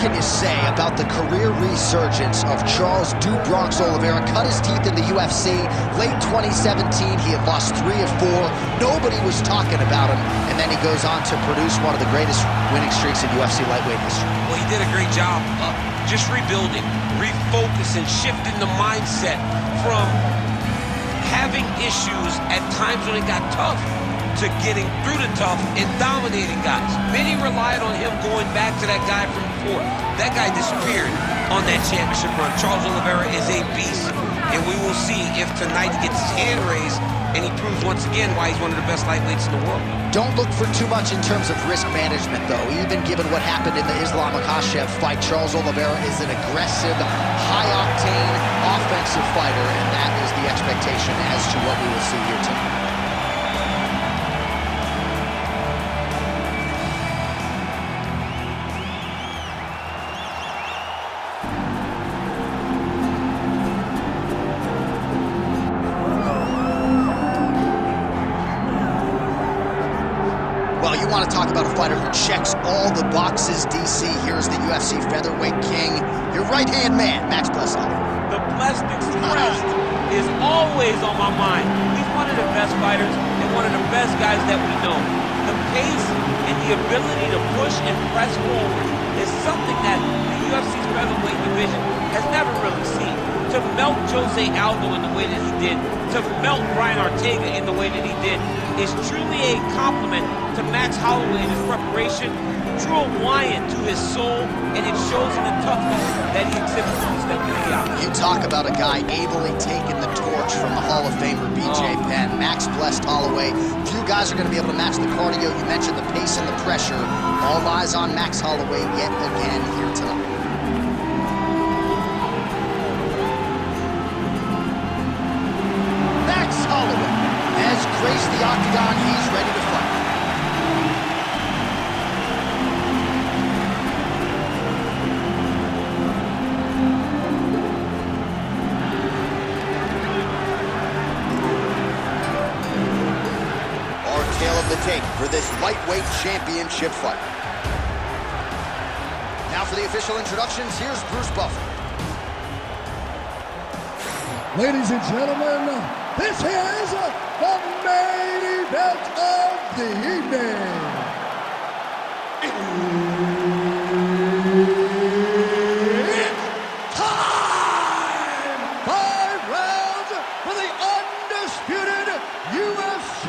can you say about the career resurgence of Charles "Do Bronx" Oliveira? Cut his teeth in the UFC. Late 2017, he had lost 3 of 4. Nobody was talking about him, and then he goes on to produce one of the greatest winning streaks in UFC lightweight history. Well, he did a great job just rebuilding, refocusing, shifting the mindset from having issues at times when it got tough to getting through the tough and dominating guys. Many relied on him going back to that guy from before. That guy disappeared on that championship run. Charles Oliveira is a beast, and we will see if tonight he gets his hand raised and he proves once again why he's one of the best lightweights in the world. Don't look for too much in terms of risk management, though. Even given what happened in the Islam Makhachev fight, Charles Oliveira is an aggressive, high-octane, offensive fighter, and that is the expectation as to what we will see here tonight. Well, you want to talk about a fighter who checks all the boxes, DC. Here's the UFC featherweight king, your right-hand man, Max Bledsoe. The blessed expressed is always on my mind. He's one of the best fighters and one of the best guys that we know. The pace and the ability to push and press forward is something that the UFC's featherweight division has never really seen. To melt Jose Aldo in the way that he did, to melt Brian Ortega in the way that he did, is truly a compliment to Max Holloway and his preparation. Drew a lion to his soul, and it shows in the toughness that he exhibits when he steps in the octagon. You talk about a guy ably taking the torch from the Hall of Famer BJ Penn. Max blessed Holloway. Few guys are going to be able to match the cardio. You mentioned the pace and the pressure. All eyes on Max Holloway yet again here tonight. Max Holloway has graced the octagon. He's ready to fight. Tale of the tape for this lightweight championship fight. Now for the official introductions, here's Bruce Buffer. Ladies and gentlemen, this is the main event of the evening. It's time! 5 rounds for the undisputed UFC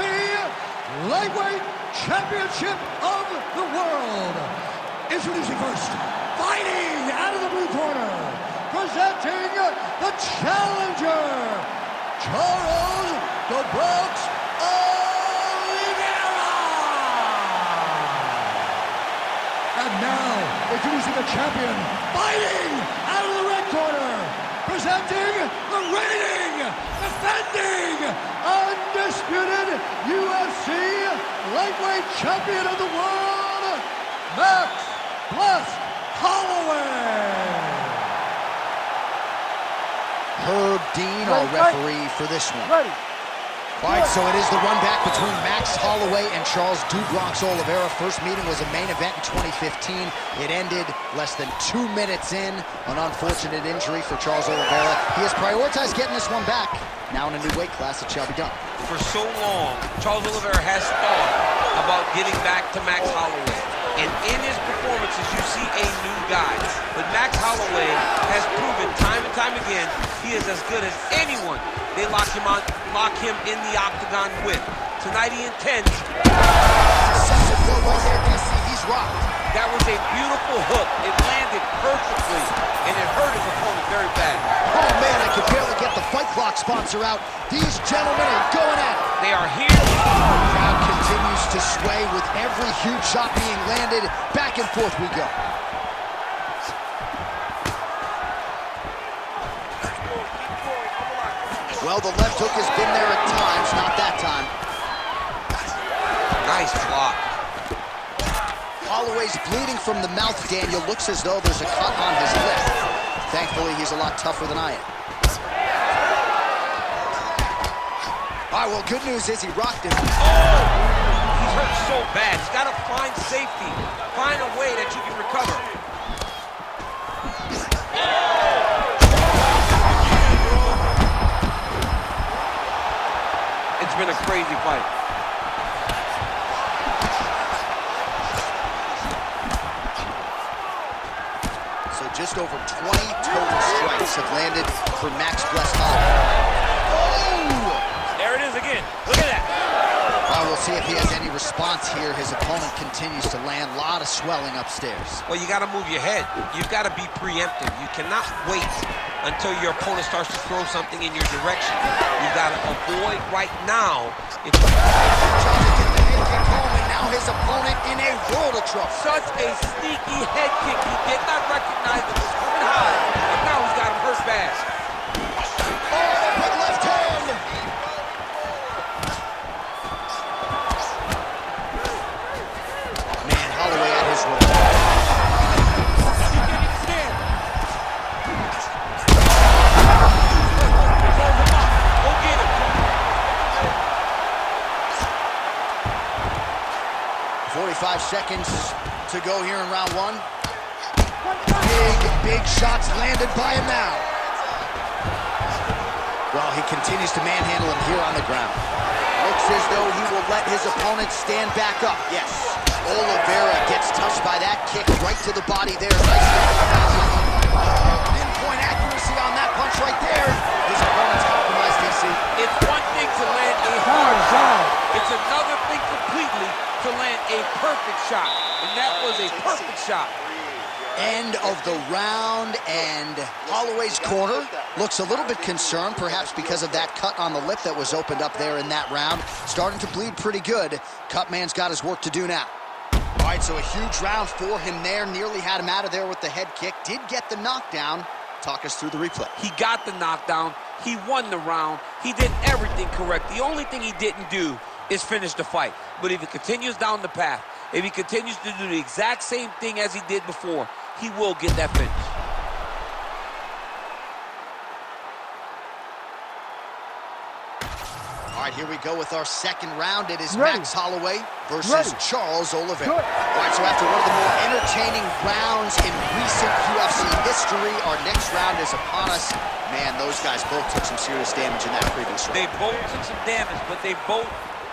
Lightweight Championship of the World. Introducing first, fighting out of the blue corner, presenting the challenger, Charles "Do Bronx" Oliveira. And now, introducing the champion, fighting out of the red corner, presenting the reigning, defending, undisputed UFC lightweight champion of the world, Max "Blessed" Holloway. Herb Dean, our referee for this one. Ready. All right, so it is the run back between Max Holloway and Charles "Do Bronx" Oliveira. First meeting was a main event in 2015. It ended less than 2 minutes in. An unfortunate injury for Charles Oliveira. He has prioritized getting this one back. Now in a new weight class, it shall be done. For so long, Charles Oliveira has thought about getting back to Max Holloway. And in his performances, you see a new guy. But Max Holloway has proven time and time again he is as good as anyone they lock him in the octagon with. Tonight he intends. Right there, DC, he's rocked. That was a beautiful hook. It landed perfectly, and it hurt his opponent very bad. Oh man, I could barely get the Fight Clock sponsor out. These gentlemen are going at it. They are here. The crowd continues to sway with every huge shot being landed. Back and forth we go. Well, the left hook has been there at times, not that time. Nice block. Holloway's bleeding from the mouth, Daniel. Looks as though there's a cut on his lip. Thankfully, he's a lot tougher than I am. All right, well, good news is he rocked him. Oh! He's hurt so bad. He's got to find safety. Find a way that you can recover. fight. So just over 20 total strikes have landed for Max Holloway. Oh! There it is again. Look at that. We'll see if he has any response here. His opponent continues to land. A lot of swelling upstairs. Well, you got to move your head. You've got to be preemptive. You cannot wait until your opponent starts to throw something in your direction. You've got to avoid right now. Trying to get the head kick home, and now his opponent in a world of trouble. Such a sneaky head kick. He did not recognize it was coming high, and now he's got him hurt bad. Oh, big left hand! Man, Holloway at his work. He can't even stand. Go get him. 45 seconds to go here in round one. Big shots landed by him now. Well, he continues to manhandle him here on the ground. Looks as though he will let his opponent stand back up. Yes, Oliveira gets touched by that kick right to the body there. Pinpoint accuracy on that punch right there. His opponent's compromised, DC. It's one thing to land a hard shot. It's another thing completely to land a perfect shot. And that was a perfect shot. End of the round, and Holloway's corner looks a little bit concerned, perhaps because of that cut on the lip that was opened up there in that round. Starting to bleed pretty good. Cutman's got his work to do now. All right, so a huge round for him there. Nearly had him out of there with the head kick. Did get the knockdown. Talk us through the replay. He got the knockdown. He won the round. He did everything correct. The only thing he didn't do is finish the fight. But if he continues down the path, if he continues to do the exact same thing as he did before, he will get that finish. All right, here we go with our second round. It is Max Holloway versus Charles Oliveira. All right, so after one of the more entertaining rounds in recent UFC history, our next round is upon us. Man, those guys both took some serious damage in that previous round. They both took some damage, but they both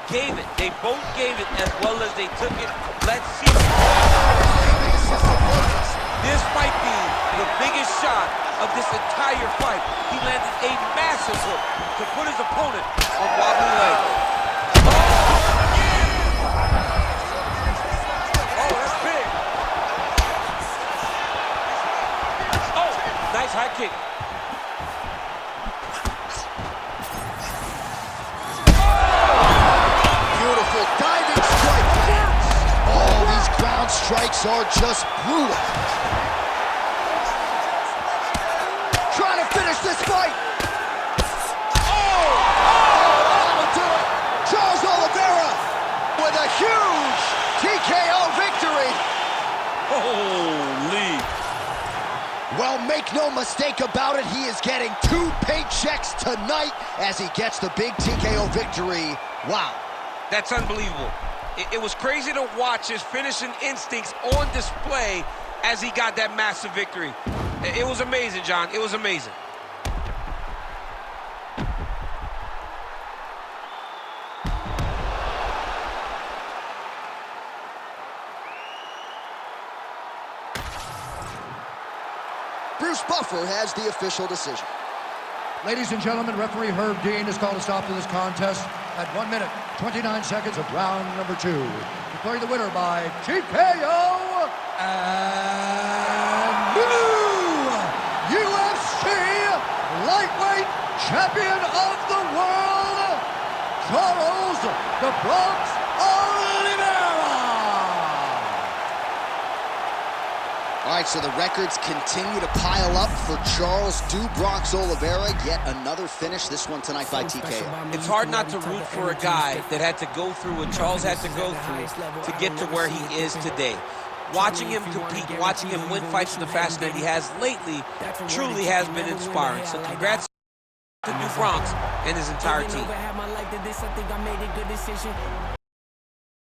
gave it. They both gave it as well as they took it. Let's see. This might be the biggest shot of this entire fight. He landed a massive hook to put his opponent on wobbly legs. Oh, that's big. Oh, nice high kick. Beautiful diving strike. Oh, these ground strikes are just brutal. Trying to finish this fight. That'll do it. Charles Oliveira with a huge TKO victory. Holy. Well, make no mistake about it, he is getting 2 paychecks tonight as he gets the big TKO victory. Wow. That's unbelievable. It was crazy to watch his finishing instincts on display as he got that massive victory. It was amazing, John. It was amazing. Bruce Buffer has the official decision. Ladies and gentlemen, referee Herb Dean has called a stop to this contest at 1 minute, 29 seconds of round number 2. Declaring the winner by TKO and new UFC lightweight champion of the world, Charles "The Bronx" Oliveira. All right, so the records continue to pile up for Charles "Du Bronx" Oliveira. Yet another finish, this one tonight by TKO. It's hard not to root for a guy that had to go through what Charles had to go through to get to where he is today. Watching him compete, watching him win fights in the fashion that he has lately truly has been inspiring. So congrats to Du Bronx and his entire team.